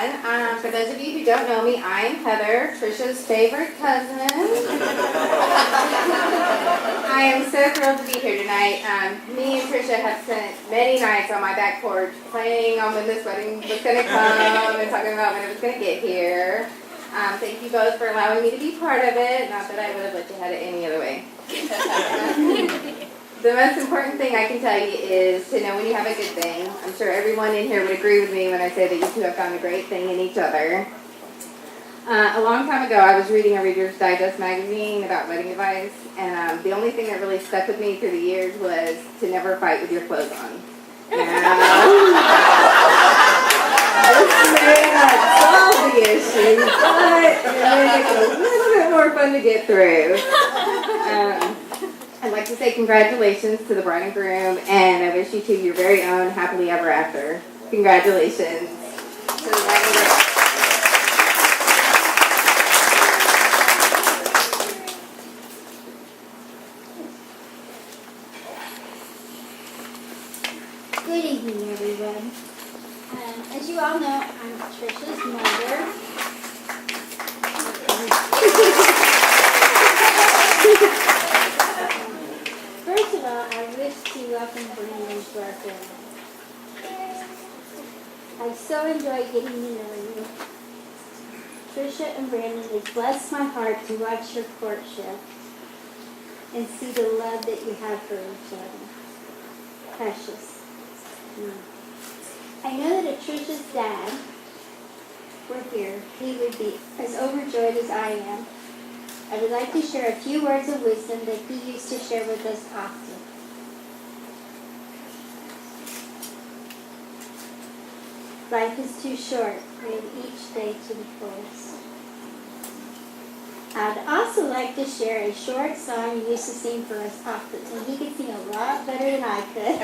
on. For those of you who don't know me, I'm Heather, Tricia's favorite cousin. I am so thrilled to be here tonight. Me and Tricia have spent many nights on my back porch planning on when this wedding was going to come and talking about when it was going to get here. Thank you both for allowing me to be part of it. Not that I would have let you have it any other way. The most important thing I can tell you is to know when you have a good thing. I'm sure everyone in here would agree with me when I say that you two have found a great thing in each other. A long time ago, I was reading a Reader's Digest magazine about wedding advice, and the only thing that really stuck with me through the years was to never fight with your clothes on. Now, this may not solve the issue, but it may make it a little bit more fun to get through. I'd like to say congratulations to the bride and groom, and I wish you two your very own happily ever after. Congratulations to the bride and groom. Good evening, everyone. As you all know, I'm Tricia's mother. First of all, I wish to welcome Brandon to our family. I so enjoy getting to know you. Tricia and Brandon, it blessed my heart to watch your courtship and see the love that you have for each other. Precious. I know that if Tricia's dad were here, he would be as overjoyed as I am. I would like to share a few words of wisdom that he used to share with us often. Life is too short. Live each day to the fullest. I'd also like to share a short song he used to sing for us often, and he could sing a lot better than I could.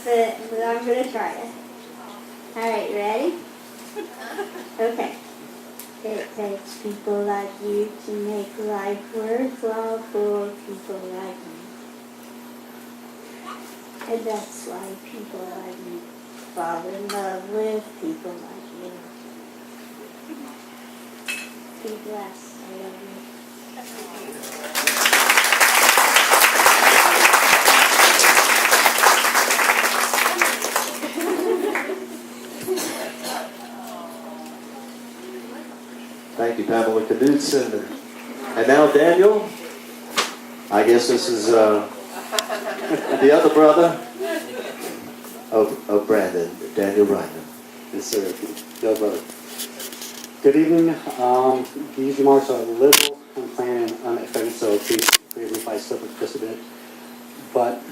but I'm going to try it. All right, you ready? Okay. It takes people like you to make life worthwhile for people like me. And that's why people like me fall in love with people like you. Be blessed. I love you. Thank you, Pamela Knudsen. And now Daniel. I guess this is the other brother of Brandon, Daniel Ryman. Yes, sir. Yo, brother. Good evening. These remarks are a little unplanned and unexpected, so please forgive me if I slip up just a bit. But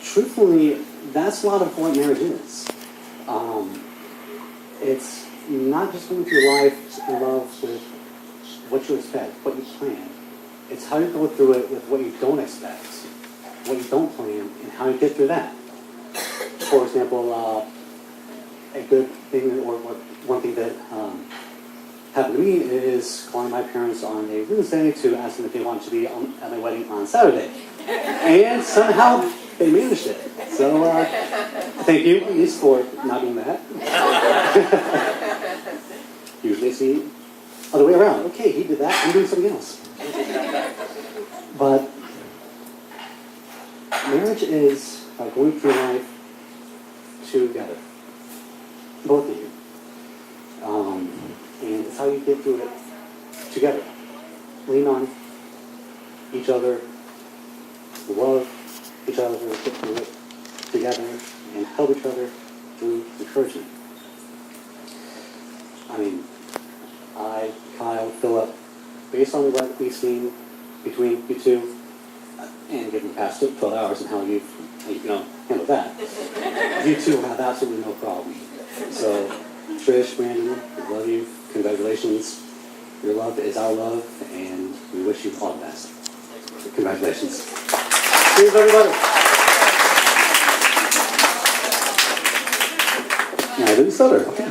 truthfully, that's a lot of what marriage is. It's not just going through life in love with what you expect, what you plan. It's how you go through it with what you don't expect, what you don't plan, and how you get through that. For example, a good thing, or one thing that happened to me is calling my parents on a Wednesday to ask them if they wanted to be at my wedding on Saturday. And somehow they managed it. So thank you, at least, for not doing that. Usually it's the other way around. Okay, he did that, I'm doing something else. But marriage is going through life together. Both of you. And it's how you get through it together. Lean on each other, love each other, get through it together, and help each other through encouragement. I mean, Kyle, Philip, based on what we've seen between you two, and given the past 12 hours and how you've handled that, you two have absolutely no problem. So, Trish, Brandon, we love you. Congratulations. Your love is our love, and we wish you all the best. Congratulations. Cheers, everybody. I didn't stutter. Okay.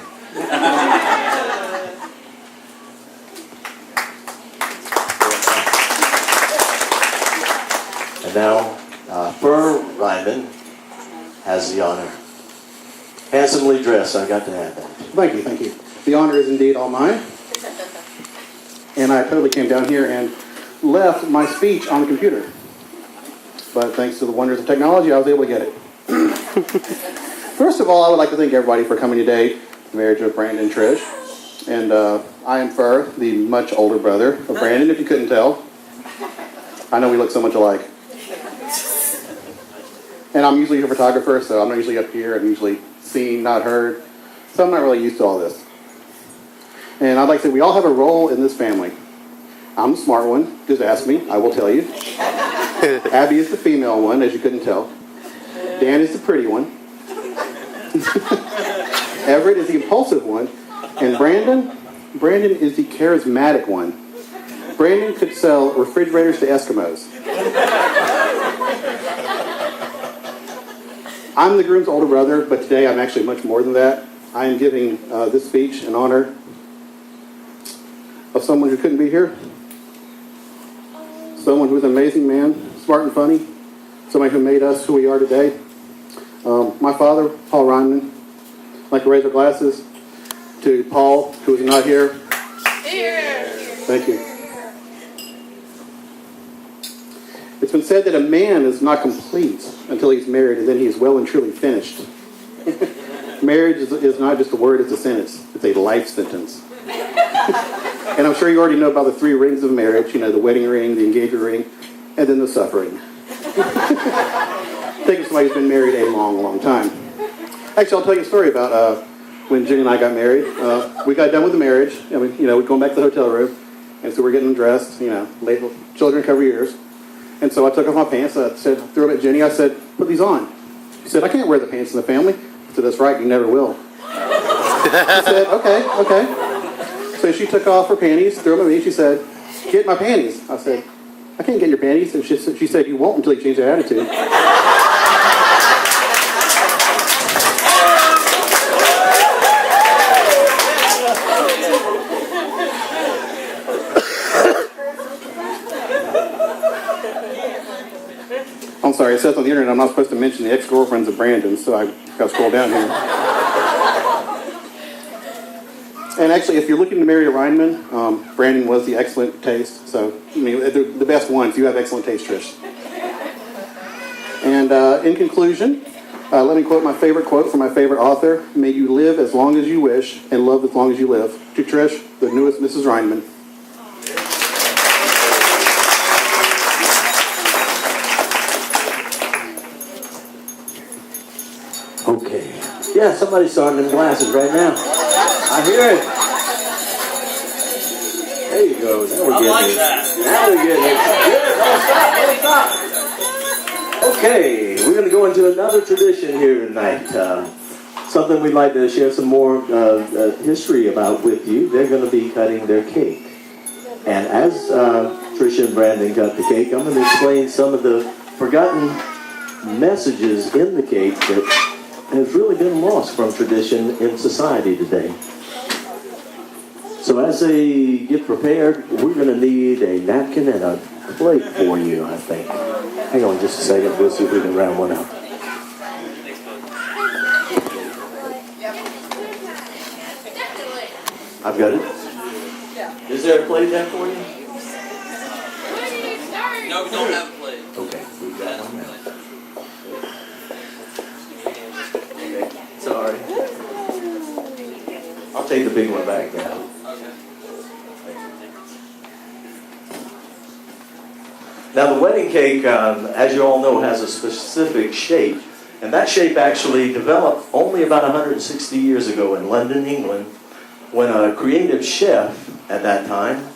And now, Fur Ryman has the honor. Handsomely dressed, I got to have that. Thank you. The honor is indeed all mine. And I totally came down here and left my speech on the computer. But thanks to the wonders of technology, I was able to get it. First of all, I would like to thank everybody for coming today, the marriage of Brandon and Trish. And I am Fur, the much older brother of Brandon, if you couldn't tell. I know we look so much alike. And I'm usually a photographer, so I'm not usually up here. I'm usually seen, not heard. So I'm not really used to all this. And I'd like to say we all have a role in this family. I'm the smart one. Just ask me. I will tell you. Abby is the female one, as you couldn't tell. Dan is the pretty one. Everett is the impulsive one. And Brandon is the charismatic one. Brandon could sell refrigerators to Eskimos. I'm the groom's older brother, but today I'm actually much more than that. I am giving this speech in honor of someone who couldn't be here. Someone who is an amazing man, smart and funny. Somebody who made us who we are today. My father, Paul Reinman. I'd like to raise our glasses to Paul, who is not here. Here. Thank you. It's been said that a man is not complete until he's married, and then he is well and truly finished. Marriage is not just a word, it's a sentence. It's a life sentence. And I'm sure you already know about the 3 rings of marriage, the wedding ring, the engagement ring, and then the suffering. Think of somebody who's been married a long, long time. Actually, I'll tell you a story about when Jenny and I got married. We got done with the marriage, and we're going back to the hotel room, and so we're getting dressed, labeled children cover years. And so I took off my pants, I said, threw them at Jenny, I said, put these on. She said, I can't wear the pants in the family. I said, that's right, you never will. She said, okay. So she took off her panties, threw them at me, she said, get my panties. I said, I can't get your panties. And she said, you won't until you change your attitude. I'm sorry, it says on the internet I'm not supposed to mention the ex-girlfriends of Brandon, so I got to scroll down here. And actually, if you're looking to marry a Reinman, Brandon was the excellent taste. So, the best ones. You have excellent taste, Trish. And in conclusion, let me quote my favorite quote from my favorite author. May you live as long as you wish and love as long as you live. To Trish, the newest Mrs. Reinman. Okay. Yeah, somebody's starting them glasses right now. I hear it. There you go. Now we're getting it. Now we're getting it. Don't stop. Okay, we're going to go into another tradition here tonight. Something we'd like to share some more history about with you. They're going to be cutting their cake. And as Tricia and Brandon cut the cake, I'm going to explain some of the forgotten messages in the cake that has really been lost from tradition in society today. So as they get prepared, we're going to need a napkin and a plate for you, I think. Hang on just a second, we'll see if we can round one out. I've got it. Is there a plate there for you? No, we don't have a plate. Okay, we've got one now. Sorry. I'll take the big one back now. Okay. Now the wedding cake, as you all know, has a specific shape. And that shape actually developed only about 160 years ago in London, England, when a creative chef at that time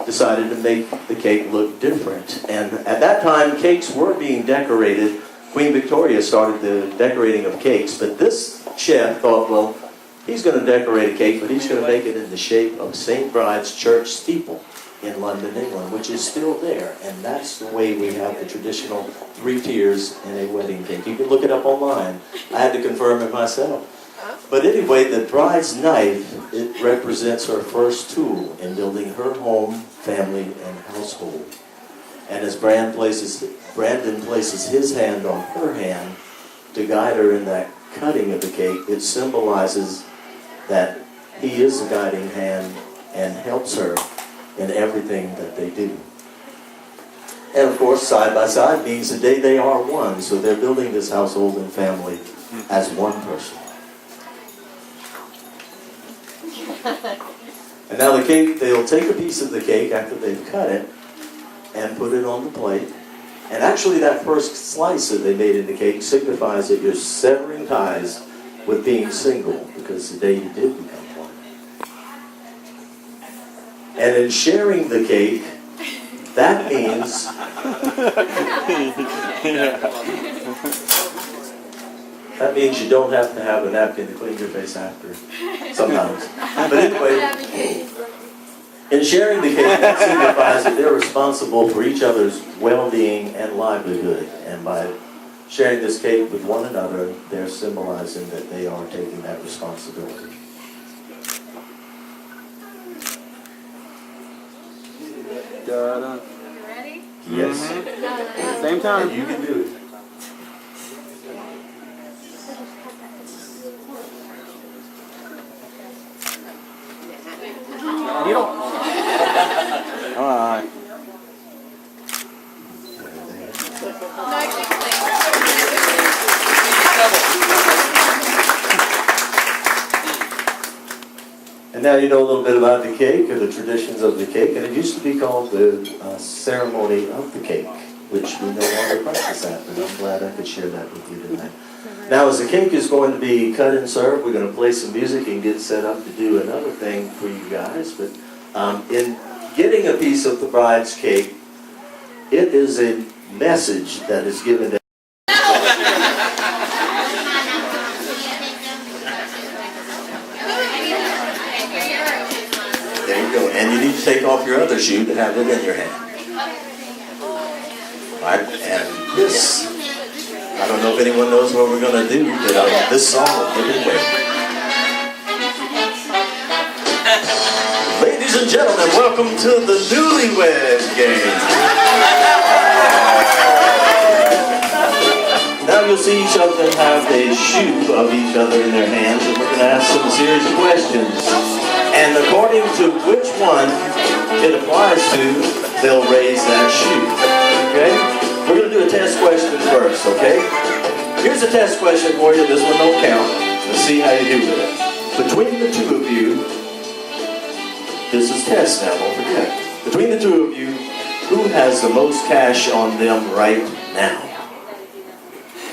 decided to make the cake look different. And at that time, cakes were being decorated. Queen Victoria started the decorating of cakes, but this chef thought, well, he's going to decorate a cake, but he's going to make it in the shape of St. Bride's Church steeple in London, England, which is still there. And that's the way we have the traditional 3 tiers in a wedding cake. You can look it up online. I had to confirm it myself. But anyway, the bride's knife, it represents her first tool in building her home, family, and household. And as Brandon places his hand on her hand to guide her in that cutting of the cake, it symbolizes that he is a guiding hand and helps her in everything that they do. And of course, side by side means today they are one, so they're building this household and family as one person. And now the cake, they'll take a piece of the cake after they've cut it and put it on the plate. And actually that first slice that they made in the cake signifies that you're severing ties with being single, because today you did become one. And in sharing the cake, that means that means you don't have to have a napkin to clean your face after sometimes. But anyway, in sharing the cake, that signifies that they're responsible for each other's well-being and livelihood. And by sharing this cake with one another, they're symbolizing that they are taking that responsibility. Da-da. Ready? Yes. Same time. And you can do it. You don't. All right. And now you know a little bit about the cake or the traditions of the cake, and it used to be called the ceremony of the cake, which we no longer practice that, but I'm glad I could share that with you tonight. Now as the cake is going to be cut and served, we're going to play some music and get set up to do another thing for you guys, but in getting a piece of the bride's cake, it is a message that is given to There you go. And you need to take off your other shoe to have it in your hand. Right? And this, I don't know if anyone knows what we're going to do, but this song will give it away. Ladies and gentlemen, welcome to the Newlywed Game. Now you'll see each of them have a shoe of each other in their hands, and we're going to ask them a series of questions. And according to which one it applies to, they'll raise that shoe. Okay? We're going to do a test question first, okay? Here's a test question for you. This one don't count. Let's see how you do with it. Between the two of you, this is test now, don't forget. Between the two of you, who has the most cash on them right now?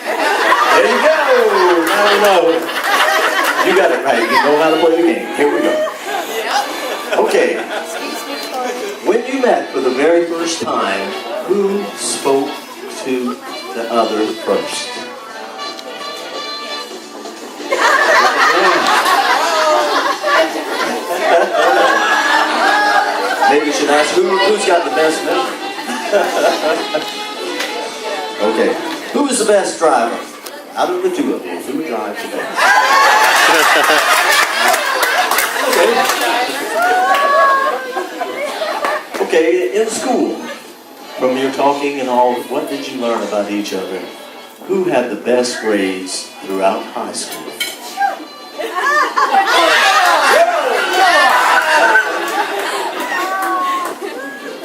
There you go! Now you know. You got it right. You know how to play the game. Here we go. Okay. When you met for the very first time, who spoke to the other first? Maybe you should ask who's got the best memory? Okay. Who is the best driver? Out of the two of you, who drives the best? Okay, in school, from your talking and all, what did you learn about each other? Who had the best grades throughout high school?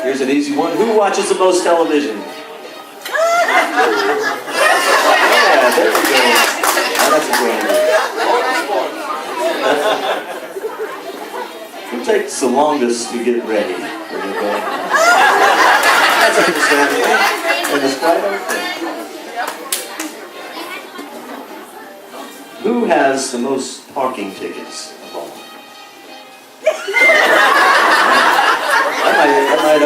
Here's an easy one. Who watches the most television? Yeah, there we go. Now that's a good one. Who takes the longest to get ready when you're going? That's understandable. And it's quite okay. Who has the most parking tickets of all? That might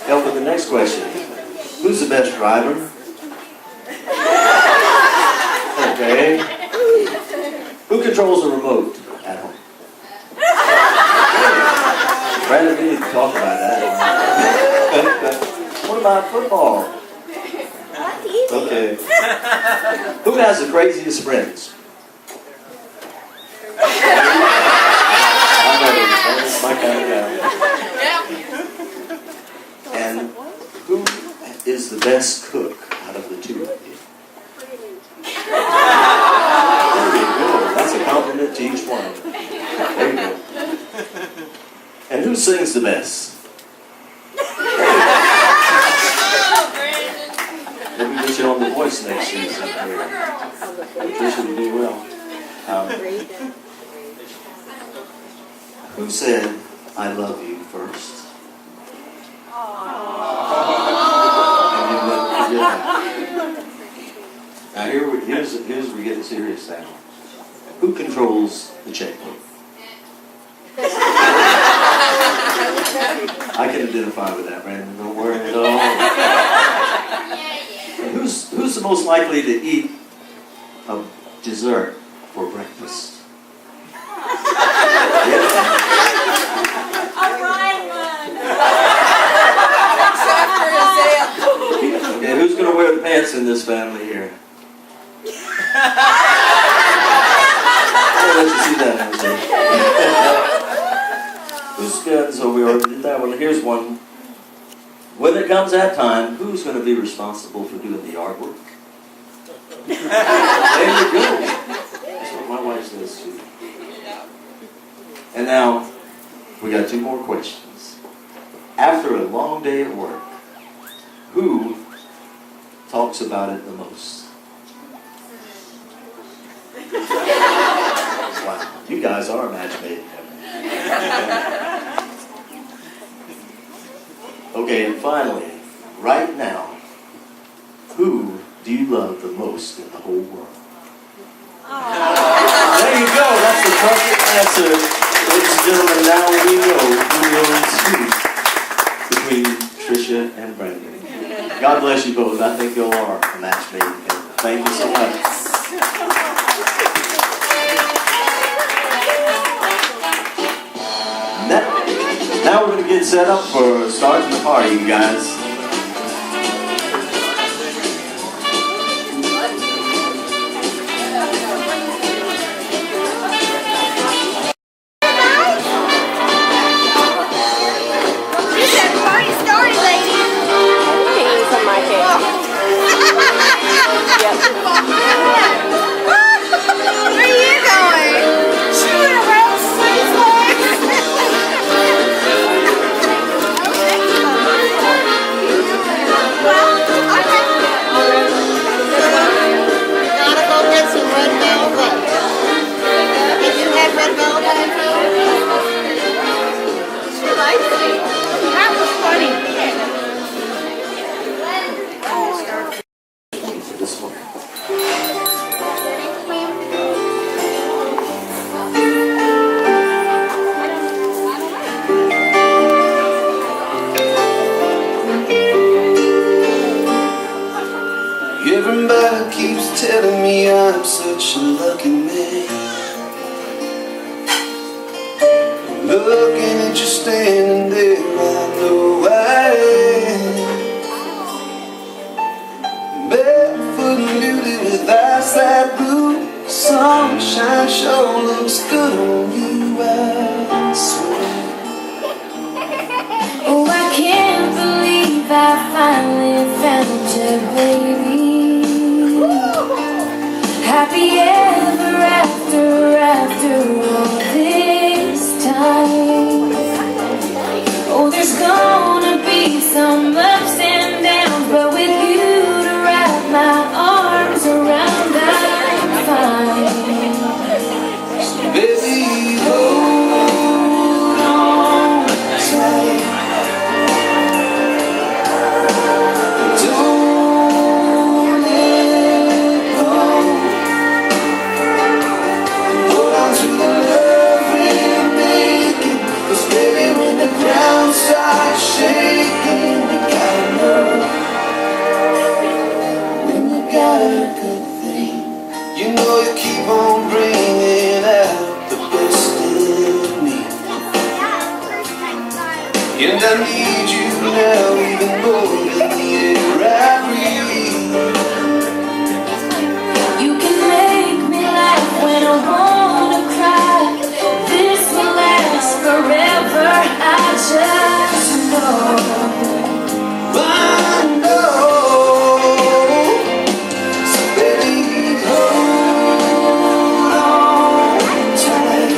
help with the next question. Who's the best driver? Okay. Who controls the remote at home? Brandon, we need to talk about that. What about football? Okay. Who has the craziest friends? I know, that's my kind of guy. And who is the best cook out of the two of you? There you go. That's a compliment to each one. Who sings the best? Maybe we get you on The Voice next season. Tricia will do well. Who said, "I love you" first? Now here's where we get serious now. Who controls the checkbook? I can identify with that, Brandon. Don't worry at all. Who's the most likely to eat a dessert for breakfast? Okay, who's going to wear the pants in this family here? I'll let you see that, Jose. Who's good? So we already did that one. Here's one. When it comes that time, who's going to be responsible for doing the yard work? There you go. That's what my wife says too. And now, we got 2 more questions. After a long day at work, who talks about it the most? Wow, you guys are a match made in heaven. Okay, and finally, right now, who do you love the most in the whole world? There you go, that's the perfect answer. Ladies and gentlemen, now we know who will choose between Tricia and Brandon. God bless you both. I think you all are a match made in heaven. Thank you so much. Now we're going to get set up for starting the party, you guys. Everybody keeps telling me I'm such a lucky man. Looking at you standing there, I know I am. Barefoot and beauty with eyes that blue. Sunshine sure looks good on you, I swear. Oh, I can't believe I finally found you, baby. Happy ever after all this time. Oh, there's gonna be some ups and downs, but with you to wrap my arms around, I'm fine. Baby, hold on tight. Don't let go. Hold on to the love we're making. 'Cause baby, when the ground starts shaking, you gotta know. When you got a good thing, you know you keep on bringing out the best in me. And I need you now even more than the air I breathe. You can make me laugh when I wanna cry. This will last forever, I just know. I know. So baby, hold on tight.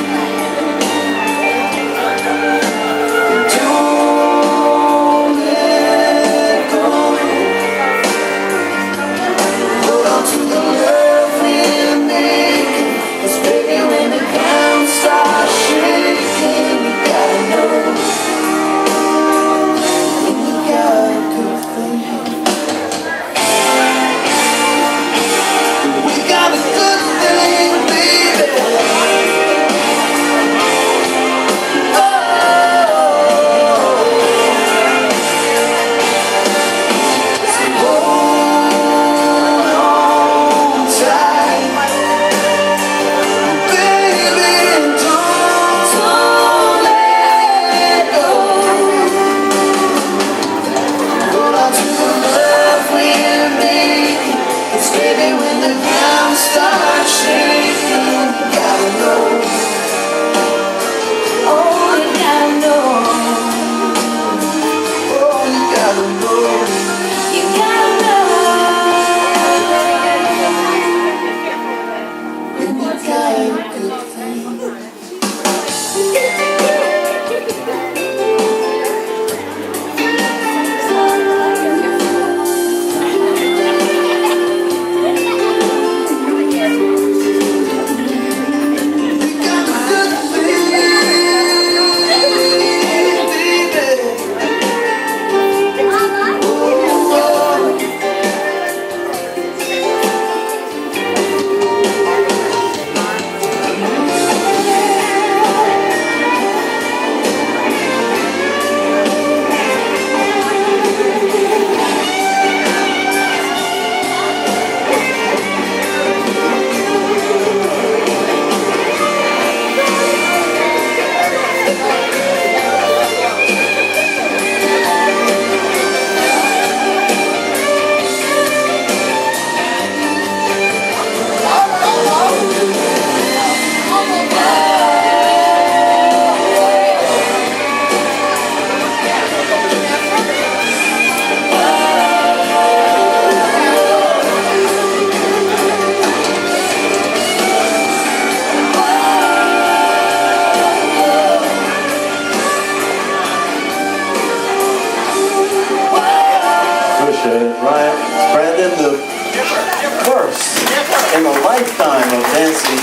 Tracy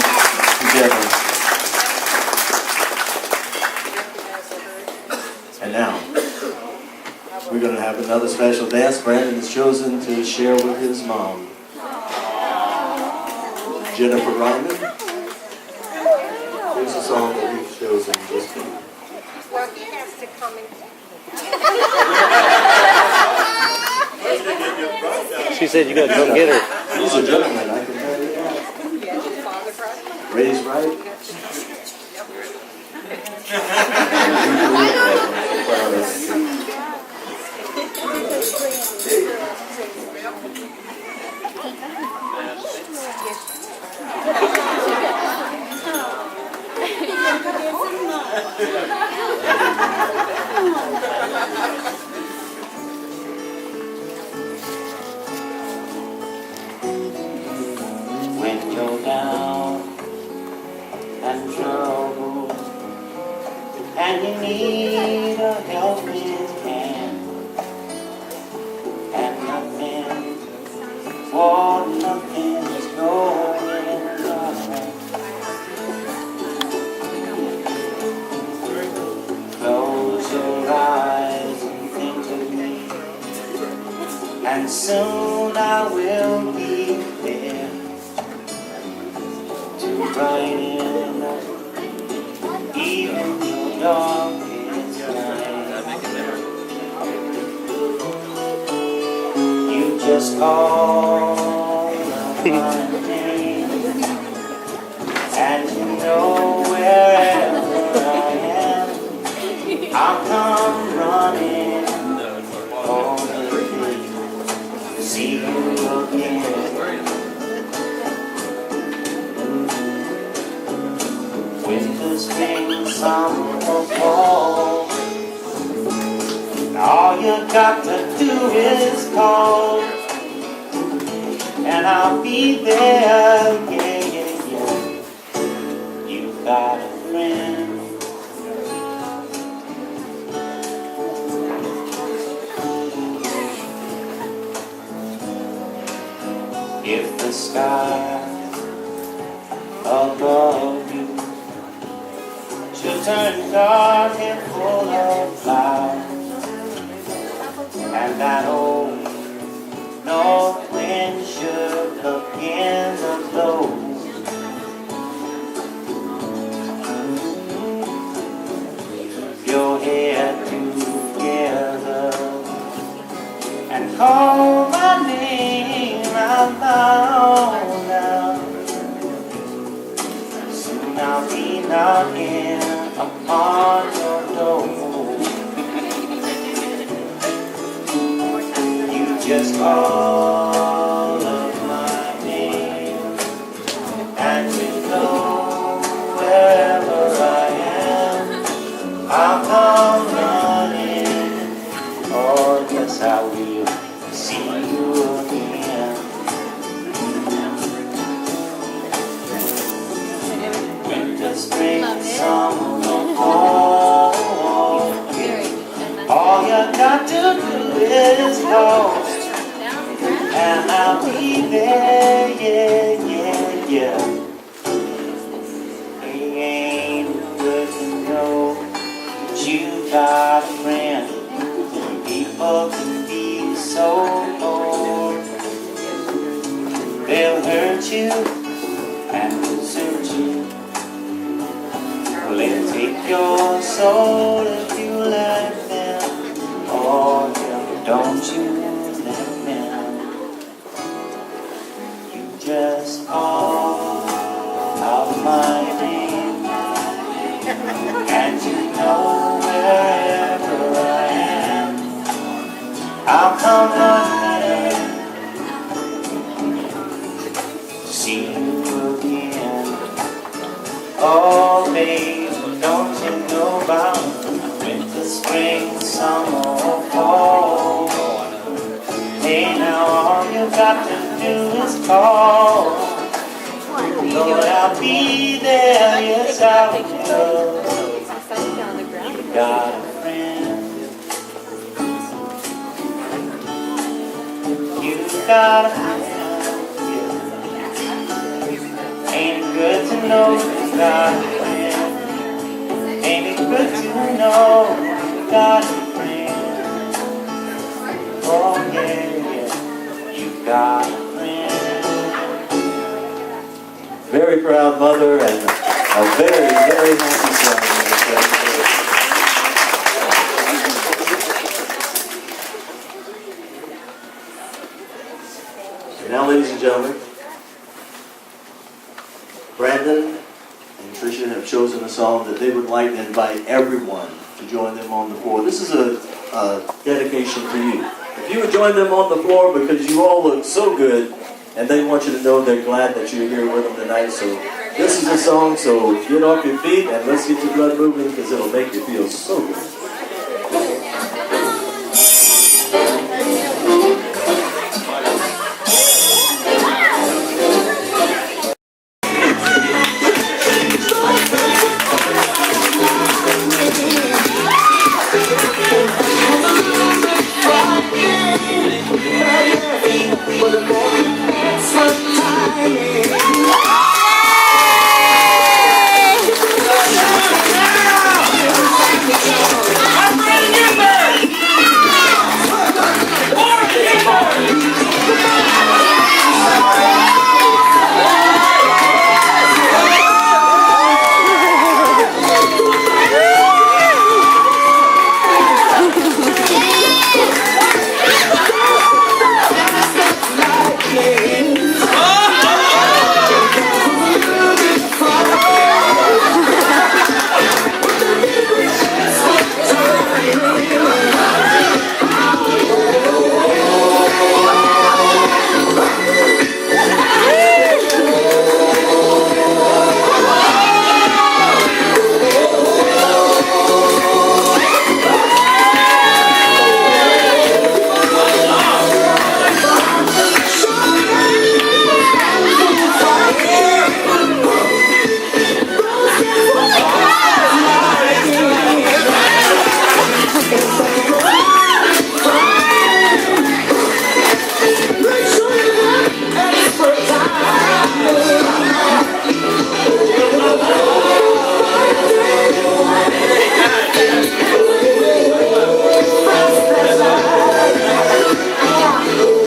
and Devin. And now, we're going to have another special dance. Brandon is chosen to share with his mom, Jennifer Ryman. Here's a song that he's chosen just for you. Well, he has to come and She said you gotta come get her. He's a gentleman, I can tell you that. Raised right. When you're down and troubled and you need a helping hand and nothing for nothing is going right. Close your eyes and think of me, and soon I will be there to brighten up even your darkest night. You just call my name, and you know wherever I am, I'll come running over to see you again. Winter, spring, summer, fall, all you got to do is call, and I'll be there, yeah, yeah, yeah. You've got a friend. If the sky above you should turn dark and full of clouds, and that old north wind should begin to blow, your head together and call my name out loud now. Soon I'll be knocking upon your door. You just call up my name, and you know wherever I am, I'll come running. Oh, yes, I will see you again. Winter, spring, summer, fall, all you got to do is call, and I'll be there, yeah, yeah, yeah. It ain't good to know that you got a friend. People can be so cold. They'll hurt you and desert you. They'll take your soul if you let them. Oh, yeah, don't you let them. You just call out my name, and you know wherever I am, I'll come running, see you again. Oh, babe, don't you know about winter, spring, summer, or fall? Hey, now all you got to do is call. Lord, I'll be there, yes, I will. You got a friend. You got a friend. Ain't good know you got a friend. Ain't it good to know you got a friend? Oh yeah, yeah, you got a friend. Very proud mother and a very, very happy son. And now, ladies and gentlemen, Brandon and Tricia have chosen a song that they would like to invite everyone to join them on the floor. This is a dedication to you. If you would join them on the floor because you all look so good, and they want you to know they're glad that you're here with them tonight. So this is a song, so get off your feet and let's get your blood moving because it'll make you feel so good.